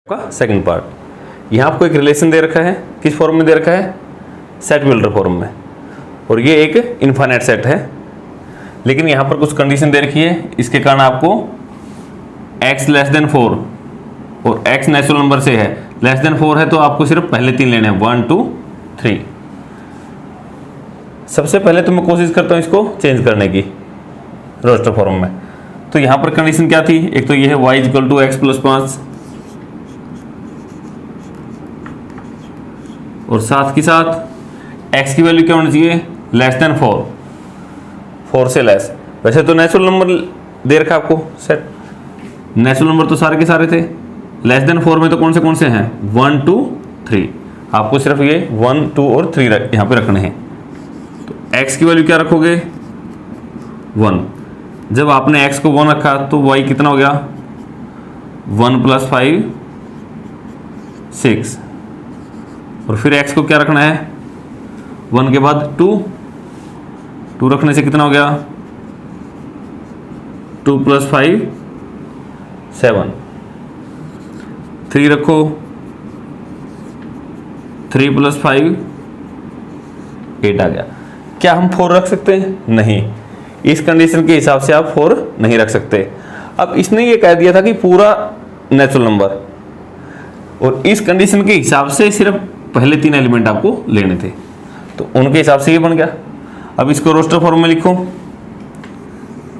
का second part. यहाँ आपको एक रिलेशन दे रखा है, किस फॉर्म में दे रखा है? सेट बिल्डर फॉर्म में, और ये एक इनफाइनाइट सेट है। लेकिन यहाँ पर कुछ कंडीशन दे रखी है, इसके कारण आपको x लेस देन 4 और x नेचुरल नंबर से है, लेस देन 4 है तो आपको सिर्फ पहले 3 लेने हैं, 1 2 3। सबसे पहले तो मैं कोशिश करता हूँ इसको चेंज करने की रोस्टर फॉर्म में। तो यहाँ पर कंडीशन क्या थी? एक तो ये है y equal to X plus 5 और साथ ही साथ x की वैल्यू क्या होनी चाहिए? लेस देन 4 से लेस। वैसे तो नेचुरल नंबर दे रखा आपको सेट, नेचुरल नंबर तो सारे के सारे थे। लेस देन 4 में तो कौन से हैं? 1 2 3। आपको सिर्फ ये 1 2 और 3 यहाँ पे रखने हैं। तो x की वैल्यू क्या रखोगे? 1। जब आपने x को 1 रखा तो y कितना हो गया? 1 प्लस 5 6। और फिर x को क्या रखना है? 1 के बाद 2 रखने से कितना हो गया? 2 प्लस 5 7। 3 रखो, 3 प्लस 5 8 आ गया। क्या हम 4 रख सकते हैं? नहीं, इस कंडीशन के हिसाब से आप 4 नहीं रख सकते। अब इसने ये कह दिया था कि पूरा नेचुरल नंबर, और इस कंडीशन के हिसाब से सिर्फ पहले 3 एलिमेंट आपको लेने थे, तो उनके हिसाब से ये बन गया। अब इसको रोस्टर फॉर्म में लिखो,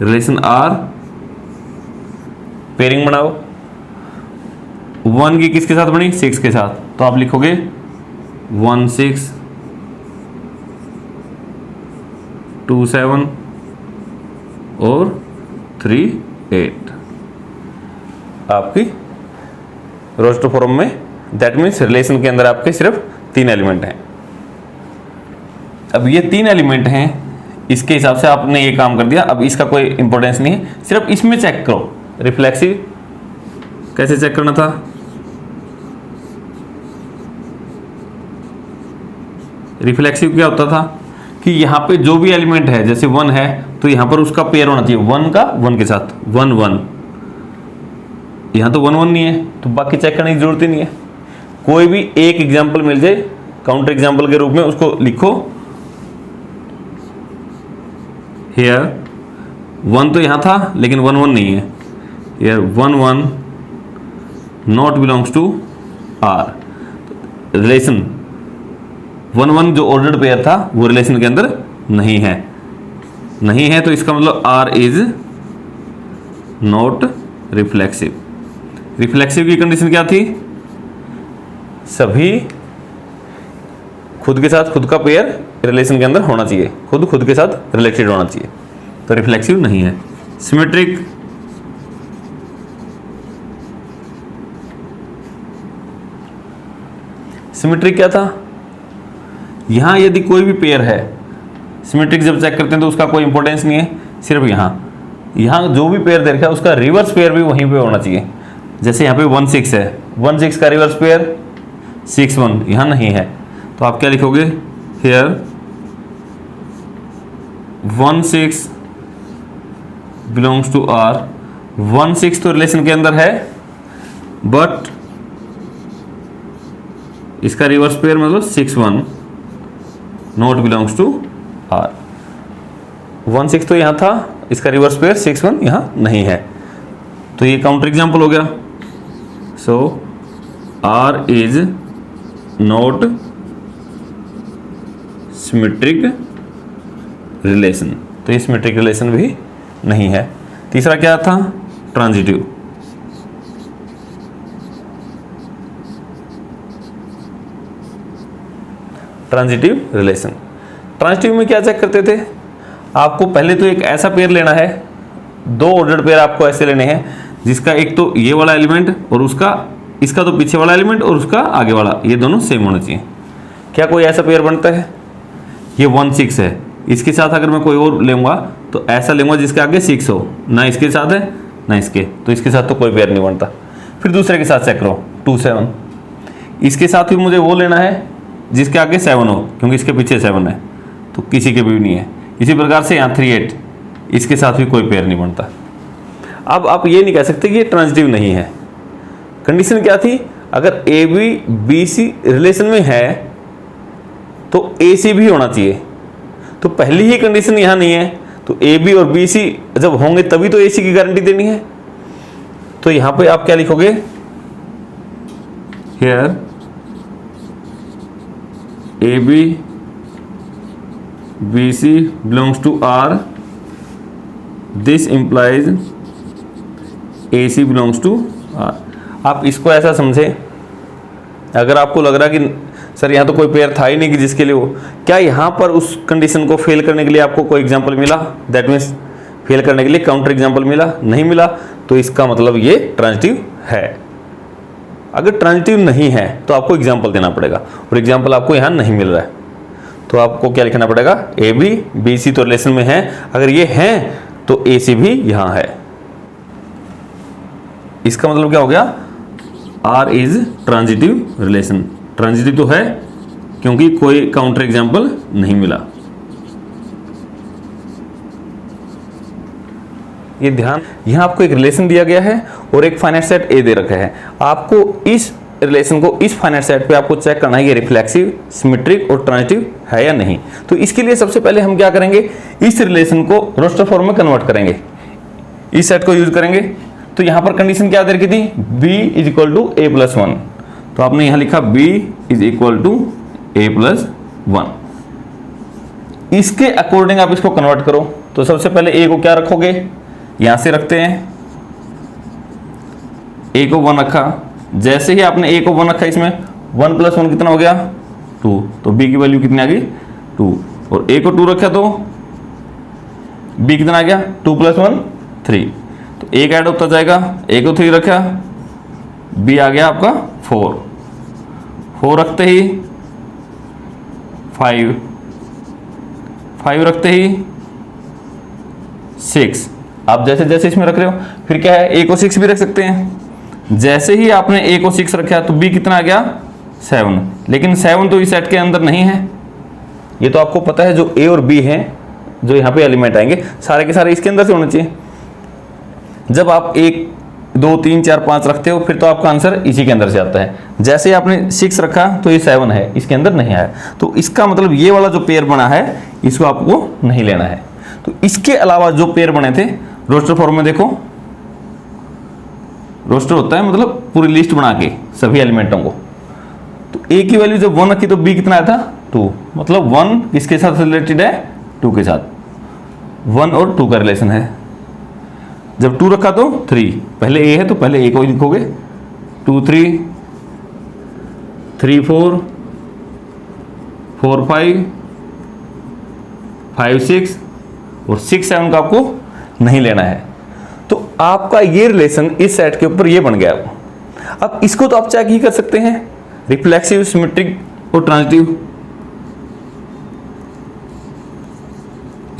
रिलेशन आर, पेयरिंग बनाओ। 1 की किसके साथ बनी? 6 के साथ, तो आप लिखोगे 1 6 2 7 और 3 8। आपकी रोस्टर फॉर्म में, दैट मीन्स रिलेशन के अंदर आपके सिर्फ 3 एलिमेंट हैं। अब ये 3 एलिमेंट हैं, इसके हिसाब से आपने ये काम कर दिया। अब इसका कोई इंपॉर्टेंस नहीं है, सिर्फ इसमें चेक करो रिफ्लेक्सिव कैसे चेक करना था। रिफ्लेक्सिव क्या होता था कि यहाँ पे जो भी एलिमेंट है, जैसे 1 है तो यहाँ पर उसका पेयर होना चाहिए 1 का 1 के साथ, 1 1। यहाँ तो 1 1 नहीं है, तो बाकी चेक करने की जरूरत ही नहीं है। कोई भी एक एग्जाम्पल मिल जाए काउंटर एग्जाम्पल के रूप में, उसको लिखो। हियर 1 तो यहाँ था लेकिन 1 1 नहीं है। Here 1 1 not belongs to R. Relation 1 1 जो ऑर्डर्ड पेयर था वो रिलेशन के अंदर नहीं है, तो इसका मतलब R is not reflexive. Reflexive की कंडीशन क्या थी? सभी खुद के साथ खुद का पेयर रिलेशन के अंदर होना चाहिए, खुद के साथ रिलेटेड होना चाहिए, तो रिफ्लेक्सिव नहीं है। सिमेट्रिक, सिमेट्रिक क्या था? यहां यदि कोई भी पेयर है, सिमेट्रिक जब चेक करते हैं तो उसका कोई इंपॉर्टेंस नहीं है, सिर्फ यहां जो भी पेयर दे रखा है उसका रिवर्स पेयर भी वहीं पे होना चाहिए। जैसे यहाँ पे 1 6 है, 1 6 का रिवर्स पेयर 6 1 यहाँ नहीं है, तो आप क्या लिखोगे? Here 1 6 belongs to R. 1 6 तो रिलेशन के अंदर है, बट इसका रिवर्स पेयर मतलब 6 1 नॉट बिलोंग्स टू आर। 1 6 तो यहाँ था, इसका रिवर्स पेयर 6 1 यहाँ नहीं है, तो ये काउंटर एग्जाम्पल हो गया। So R is not symmetric relation, तो ये सिमेट्रिक रिलेशन भी नहीं है। तीसरा क्या था? ट्रांजिटिव। ट्रांजिटिव रिलेशन, ट्रांजिटिव में क्या चेक करते थे? आपको पहले तो एक ऐसा पेयर लेना है, 2 ऑर्डर्ड पेयर आपको ऐसे लेने हैं जिसका एक तो ये वाला एलिमेंट और उसका, इसका तो पीछे वाला एलिमेंट और उसका आगे वाला, ये दोनों सेम होना चाहिए। क्या कोई ऐसा पेयर बनता है? ये 1 6 है, इसके साथ अगर मैं कोई और लूंगा तो ऐसा लूंगा जिसके आगे 6 हो, ना इसके साथ है ना इसके, तो इसके साथ तो कोई पेयर नहीं बनता। फिर दूसरे के साथ चेक करो, 2 7। इसके साथ भी मुझे वो लेना है जिसके आगे 7 हो, क्योंकि इसके पीछे 7 है, तो किसी के भी नहीं है। इसी प्रकार से यहाँ 3 8, इसके साथ भी कोई पेयर नहीं बनता। अब आप ये नहीं कह सकते कि ये ट्रांजिटिव नहीं है, कंडीशन क्या थी, अगर A B B C relation में है तो ए सी भी होना चाहिए। तो पहली ही कंडीशन यहां नहीं है, तो ए बी और बी सी जब होंगे तभी तो ए सी की गारंटी देनी है। तो यहां पे आप क्या लिखोगे, here A B B C belongs to R, this implies A C belongs to R. आप इसको ऐसा समझे, अगर आपको लग रहा है कि सर यहाँ तो कोई पेयर था ही नहीं कि जिसके लिए वो, क्या यहाँ पर उस कंडीशन को फेल करने के लिए आपको कोई एग्जांपल मिला, दैट मीन्स फेल करने के लिए काउंटर एग्जांपल मिला, नहीं मिला, तो इसका मतलब ये ट्रांजिटिव है। अगर ट्रांजिटिव नहीं है तो आपको एग्जांपल देना पड़ेगा, और एग्जांपल आपको यहाँ नहीं मिल रहा है, तो आपको क्या लिखना पड़ेगा, ए बी बी सी तो रिलेशन में है, अगर ये हैं तो ए सी भी यहाँ है। इसका मतलब क्या हो गया, R is transitive relation. Transitive तो है क्योंकि कोई काउंटर एग्जांपल नहीं मिला। ये ध्यान, यहां आपको एक रिलेशन दिया गया है और एक फाइनाइट सेट ए दे रखा है। आपको इस रिलेशन को इस फाइनाइट सेट पे आपको चेक करना है ये रिफ्लेक्सिव, सिमेट्रिक और ट्रांजिटिव है या नहीं। तो इसके लिए सबसे पहले हम क्या करेंगे, इस रिलेशन को रोस्टर फॉर्म में कन्वर्ट करेंगे, इस सेट को यूज करेंगे। तो यहां पर कंडीशन क्या दे रखी थी, b is equal to A plus one, तो आपने यहां लिखा b is equal to A plus one. इसके अकॉर्डिंग आप इसको कन्वर्ट करो। तो सबसे पहले a को क्या रखोगे, यहां से रखते हैं, a को 1 रखा। जैसे ही आपने a को 1 रखा, इसमें 1 प्लस 1 कितना हो गया 2, तो b की वैल्यू कितनी आ गई 2, और a को 2 रखा तो b कितना आ गया 2 प्लस 1 3, तो एक ऐड होता जाएगा। a को 3 रखा, b आ गया आपका 4, 4 रखते ही 5, 5 रखते ही 6। आप जैसे जैसे इसमें रख रहे हो, फिर क्या है, a को 6 भी रख सकते हैं। जैसे ही आपने a को 6 रखा तो b कितना आ गया 7, लेकिन 7 तो इस सेट के अंदर नहीं है। ये तो आपको पता है, जो a और b हैं, जो यहाँ पे एलिमेंट आएंगे सारे के सारे इसके अंदर से होने चाहिए। जब आप 1 2 3 4 5 रखते हो, फिर तो आपका आंसर इसी के अंदर से आता है। जैसे ही आपने 6 रखा तो ये 7 है, इसके अंदर नहीं आया, तो इसका मतलब ये वाला जो पेयर बना है इसको आपको नहीं लेना है। तो इसके अलावा जो पेयर बने थे रोस्टर फॉर्म में, देखो रोस्टर होता है मतलब पूरी लिस्ट बना के सभी एलिमेंटों को। तो a की वैल्यू जब 1 रखी तो b कितना आया था 2, मतलब 1 किसके साथ रिलेटेड है 2 के साथ, 1 और 2 का रिलेशन है। जब 2 रखा तो 3, पहले a है तो पहले a को ही लिखोगे, 2 3 3 4 4 5 5 6 और 6 7 का आपको नहीं लेना है। तो आपका ये रिलेशन इस सेट के ऊपर ये बन गया। अब इसको तो आप चेक ही कर सकते हैं, रिफ्लेक्सिव, सिमेट्रिक और ट्रांजिटिव।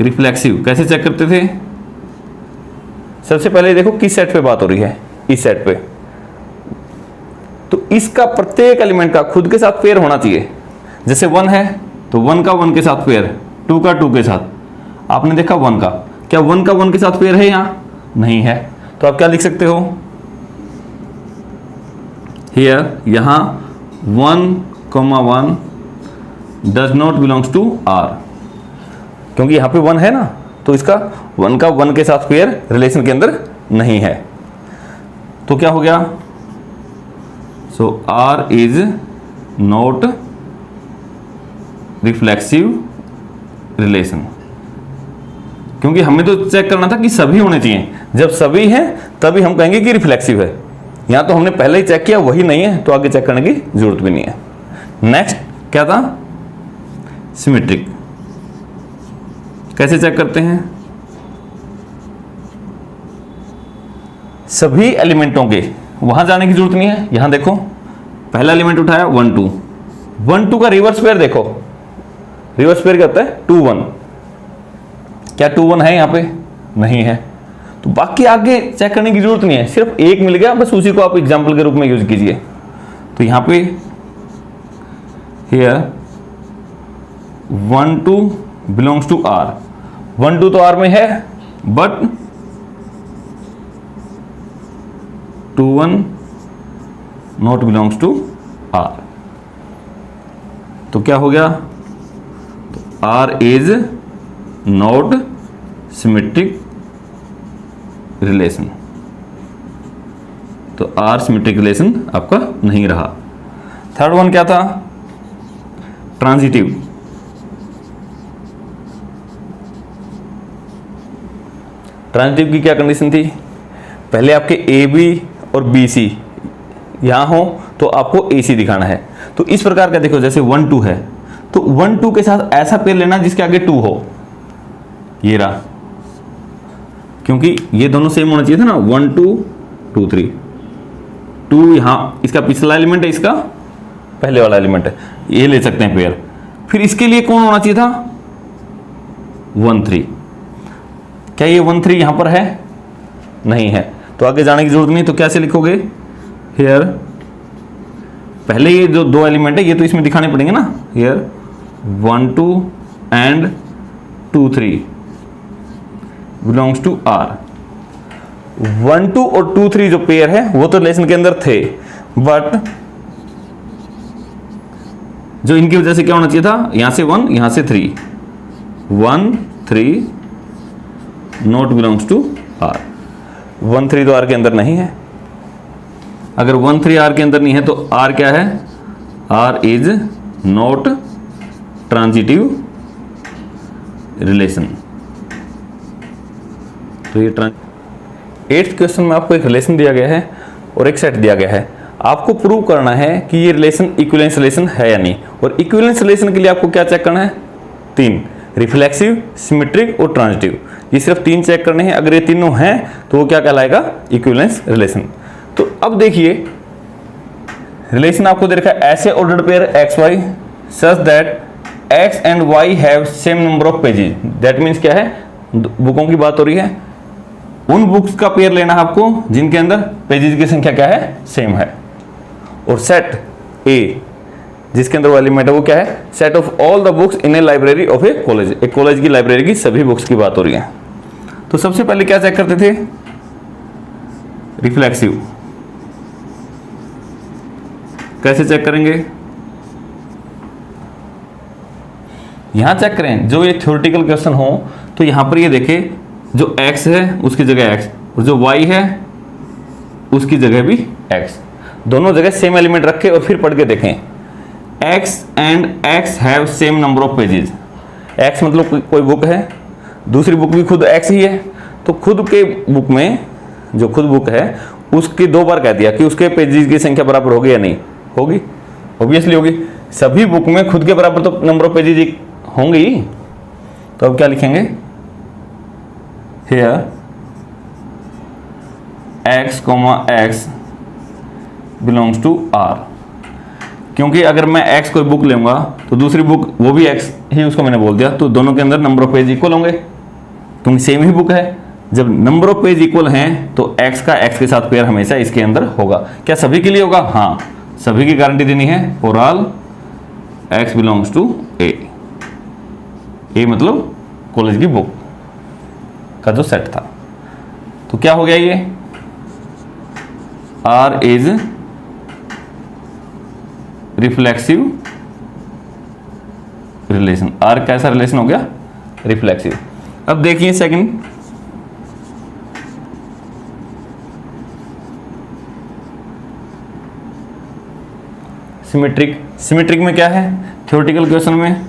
रिफ्लेक्सिव कैसे चेक करते थे, सबसे पहले देखो किस सेट पे बात हो रही है, इस सेट पे। तो इसका प्रत्येक एलिमेंट का खुद के साथ पेयर होना चाहिए। जैसे 1 है तो 1 का 1 के साथ पेयर, 2 का 2 के साथ। आपने देखा 1 का, क्या 1 का 1 के साथ पेयर है, यहां नहीं है, तो आप क्या लिख सकते हो, हियर यहां 1, 1 does not belongs to R, क्योंकि यहां पे 1 है ना, तो इसका 1 का 1 के साथ पेयर रिलेशन के अंदर नहीं है। तो क्या हो गया, सो R is not reflexive relation, क्योंकि हमें तो चेक करना था कि सभी होने चाहिए। जब सभी हैं तभी हम कहेंगे कि रिफ्लेक्सिव है। यहां तो हमने पहले ही चेक किया, वही नहीं है, तो आगे चेक करने की जरूरत भी नहीं है। नेक्स्ट क्या था, सिमेट्रिक। कैसे चेक करते हैं, सभी एलिमेंटों के वहां जाने की जरूरत नहीं है। यहां देखो पहला एलिमेंट उठाया 1 2, 1 2 का रिवर्स पेयर देखो, रिवर्स पेयर क्या होता है 2 1, क्या 2 1 है यहां पे, नहीं है, तो बाकी आगे चेक करने की जरूरत नहीं है। सिर्फ एक मिल गया, बस उसी को आप एग्जांपल के रूप में यूज कीजिए। तो यहां पे हियर 1 2 बिलोंग्स टू R, 1 2 तो R में है, but 2 1 not belongs to R. तो क्या हो गया, तो R is not symmetric relation, तो आर सिमेट्रिक रिलेशन आपका नहीं रहा। थर्ड वन क्या था, ट्रांजिटिव। ट्रांजिटिव की क्या कंडीशन थी, पहले आपके ए बी और बी सी यहां हो तो आपको ए सी दिखाना है। तो इस प्रकार का देखो, जैसे 1 2 है तो 1 2 के साथ ऐसा पेयर लेना जिसके आगे 2 हो, ये रहा, क्योंकि ये दोनों सेम होना चाहिए था ना, 1 2 2 3, 2 यहां इसका पिछला एलिमेंट है, इसका पहले वाला एलिमेंट है, ये ले सकते हैं पेयर। फिर इसके लिए कौन होना चाहिए था, 1 3। क्या ये 1 3 यहां पर है, नहीं है, तो आगे जाने की जरूरत नहीं। तो कैसे लिखोगे, हियर पहले ये जो दो एलिमेंट है ये तो इसमें दिखाने पड़ेंगे ना, here 1 2 and 2 3 belongs to R. 1 2 और 2 3 जो पेयर है वो तो रिलेशन के अंदर थे, बट जो इनकी वजह से क्या होना चाहिए था, यहां से 1 यहां से 3, 1 3 नॉट बिलोंग्स टू आर। 1 3 तो आर के अंदर नहीं है, अगर 1 3 आर के अंदर नहीं है तो आर क्या है, R is not transitive relation. तो ये 8th क्वेश्चन में आपको एक रिलेशन दिया गया है और एक सेट दिया गया है, आपको प्रूव करना है कि ये रिलेशन इक्विवेलेंस रिलेशन है या नहीं। और इक्विवेलेंस रिलेशन के लिए आपको क्या चेक करना है, 3, रिफ्लेक्सिव, सिमेट्रिक और ट्रांजिटिव। ये सिर्फ 3 चेक करने हैं, अगर ये तीनों हैं तो वो क्या कहलाएगा, इक्विवेलेंस रिलेशन। तो अब देखिए रिलेशन आपको दे रखा है, ऐसे ordered pair X Y such that X and Y have same number of pages. That means क्या है, बुकों की बात हो रही है, उन बुक्स का पेयर लेना है आपको जिनके अंदर पेजेस की संख्या क्या है, सेम है। और सेट ए जिसके अंदर वो एलिमेंट है वो क्या है, set of all the books in A library of A college. एक कॉलेज की लाइब्रेरी की सभी बुक्स की बात हो रही है। तो सबसे पहले क्या चेक करते थे, रिफ्लेक्सिव। कैसे चेक करेंगे, यहां चेक करें, जो ये थ्योरेटिकल क्वेश्चन हो तो यहां पर ये देखें, जो x है उसकी जगह x और जो y है उसकी जगह भी x, दोनों जगह सेम एलिमेंट रखे और फिर पढ़ के देखें, x and x have same number of pages. x मतलब कोई बुक है, दूसरी बुक भी खुद x ही है, तो खुद के बुक में जो खुद बुक है उसके 2 बार कह दिया कि उसके पेजेस की संख्या बराबर होगी या नहीं होगी, ऑब्वियसली होगी। सभी बुक में खुद के बराबर तो नंबर ऑफ पेजेस होंगे। तो अब क्या लिखेंगे, here x, x belongs to r। क्योंकि अगर मैं x कोई बुक लूंगा तो दूसरी बुक वो भी x ही, उसको मैंने बोल दिया, तो दोनों के अंदर नंबर ऑफ पेज इक्वल होंगे क्योंकि सेम ही बुक है। जब नंबर ऑफ पेज इक्वल हैं तो x का x के साथ पेयर हमेशा इसके अंदर होगा। क्या सभी के लिए होगा, हाँ सभी की गारंटी देनी है, for all x belongs to a। A मतलब कॉलेज की बुक का जो सेट था। तो क्या हो गया, ये R is reflexive relation. R कैसा रिलेशन हो गया, रिफ्लेक्सिव। अब देखिए सेकंड, सिमेट्रिक। सिमेट्रिक में क्या है, थ्योरेटिकल क्वेश्चन में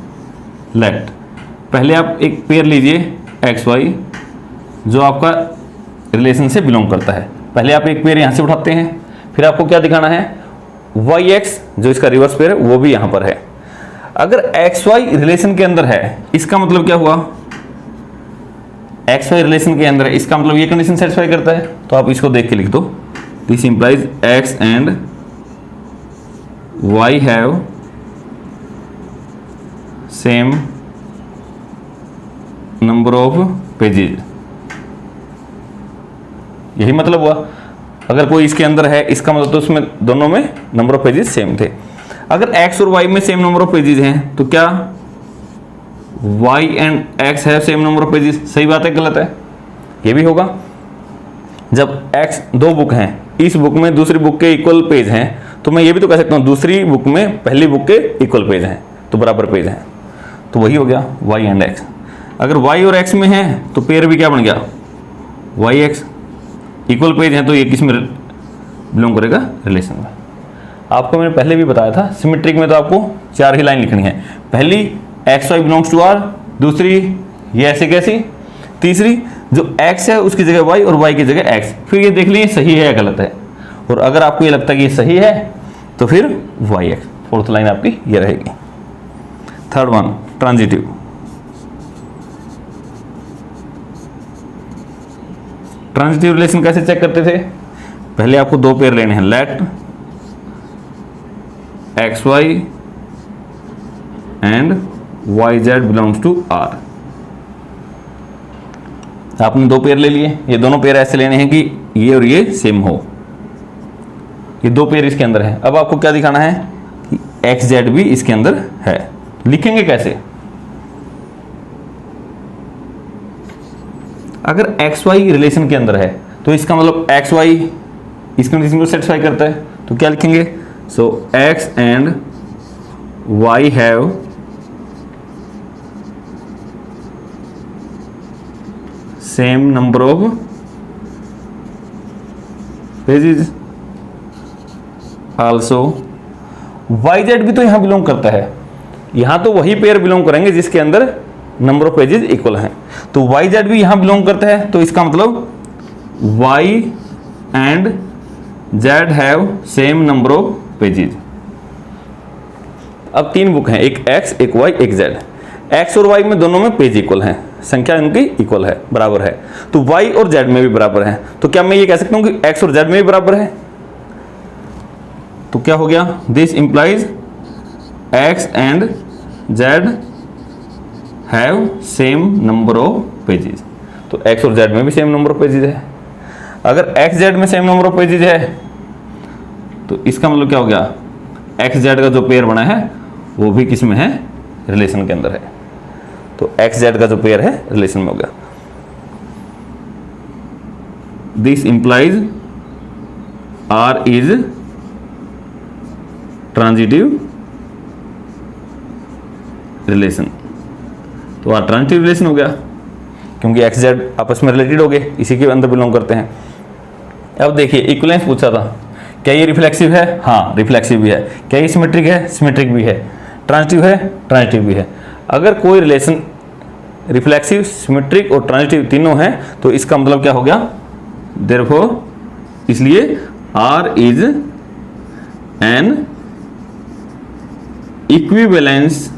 लेट पहले आप एक पेयर लीजिए एक्स वाई जो आपका रिलेशन से बिलोंग करता है। पहले आप एक पेयर यहां से उठाते हैं, फिर आपको क्या दिखाना है, वाई एक्स जो इसका रिवर्स पेयर है वो भी यहां पर है। अगर एक्स वाई रिलेशन के अंदर है इसका मतलब क्या हुआ, एक्स वाई रिलेशन के अंदर है इसका मतलब ये कंडीशन सेटिस्फाई करता है। तो आप इसको देख के लिख दो, this implies x and Y have same number of pages. यही मतलब हुआ, अगर कोई इसके अंदर है इसका मतलब तो उसमें दोनों में नंबर ऑफ पेजेस सेम थे। अगर x और y में सेम नंबर ऑफ पेजेस हैं तो क्या y एंड x है सेम नंबर ऑफ पेजेस, सही बात है गलत है, ये भी होगा। जब x 2 बुक हैं, इस बुक में दूसरी बुक के इक्वल पेज हैं तो मैं ये भी तो कह सकता हूँ दूसरी बुक में पहली बुक के इक्वल पेज हैं, तो बराबर पेज हैं, तो वही हो गया वाई एंड एक्स। अगर वाई और एक्स में है तो पेयर भी क्या बन गया, वाई एक्स। इक्वल पेज हैं तो ये किस में बिलोंग करेगा, रिलेशन में। आपको मैंने पहले भी बताया था सिमेट्रिक में तो आपको 4 ही लाइन लिखनी है। पहली X Y belongs to R, दूसरी ये ऐसे कैसी, तीसरी जो एक्स है उसकी जगह वाई और वाई की जगह एक्स, फिर ये देख लीजिए सही है या गलत है, और अगर आपको ये लगता है कि ये सही है तो फिर वाई एक्स। फोर्थ लाइन आपकी ये रहेगी। Third one transitive. Transitive relation कैसे चेक करते थे, पहले आपको 2 पेयर लेने हैं, let X Y and Y Z belongs to R. आपने 2 पेयर ले लिए, ये दोनों पेयर ऐसे लेने हैं कि ये और ये सेम हो, ये 2 पेयर इसके अंदर है। अब आपको क्या दिखाना है कि एक्स जेड भी इसके अंदर है। लिखेंगे कैसे, अगर एक्स वाई रिलेशन के अंदर है तो इसका मतलब एक्स वाई इस कंडीशन को सेटिस्फाई करता है, तो क्या लिखेंगे, so X and Y have same number of pages, also Y Z भी तो यहां बिलोंग करता है, यहां तो वही पेयर बिलोंग करेंगे जिसके अंदर नंबर ऑफ पेजेस इक्वल हैं, तो वाई जेड भी यहां बिलोंग करता है, तो इसका मतलब Y and Z have same number of pages. अब 3 बुक हैं, एक एक्स एक वाई एक जेड। एक्स और वाई में दोनों में पेज इक्वल हैं, संख्या इनकी इक्वल है, बराबर है, तो वाई और जेड में भी बराबर है। तो क्या मैं ये कह सकता हूं कि एक्स और जेड में भी बराबर है, तो क्या हो गया, this implies x and Z have same number of pages. तो एक्स और जेड में भी सेम नंबर ऑफ पेजेस है। अगर एक्स जेड में सेम नंबर ऑफ पेजेस है तो इसका मतलब क्या हो गया, एक्स जेड का जो पेयर बना है वो भी किस में है, रिलेशन के अंदर है। तो एक्स जेड का जो पेयर है रिलेशन में हो गया। This implies R is transitive relation. तो आर ट्रांजिटिव रिलेशन हो गया क्योंकि एक्स जेड आपस में रिलेटेड हो गए, इसी के अंदर बिलोंग करते हैं। अब देखिए इक्विवेलेंस पूछा था, क्या ये रिफ्लेक्सिव है, हाँ रिफ्लेक्सिव भी है। क्या ये सिमेट्रिक है, सिमेट्रिक भी है। ट्रांजिटिव है, ट्रांजिटिव भी है। अगर कोई रिलेशन रिफ्लेक्सिव, सिमेट्रिक और ट्रांजिटिव तीनों हैं तो इसका मतलब क्या हो गया, देयरफॉर इसलिए R is an equivalence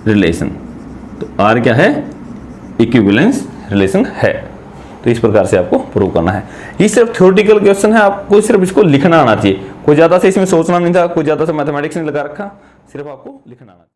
relation. तो आर क्या है, इक्विवेलेंस रिलेशन है। तो इस प्रकार से आपको प्रूव करना है। ये सिर्फ थ्योरेटिकल क्वेश्चन है, आपको सिर्फ इसको लिखना आना चाहिए, कोई ज्यादा से इसमें सोचना नहीं था, कोई ज्यादा से मैथमेटिक्स नहीं लगा रखा, सिर्फ आपको लिखना आना चाहिए।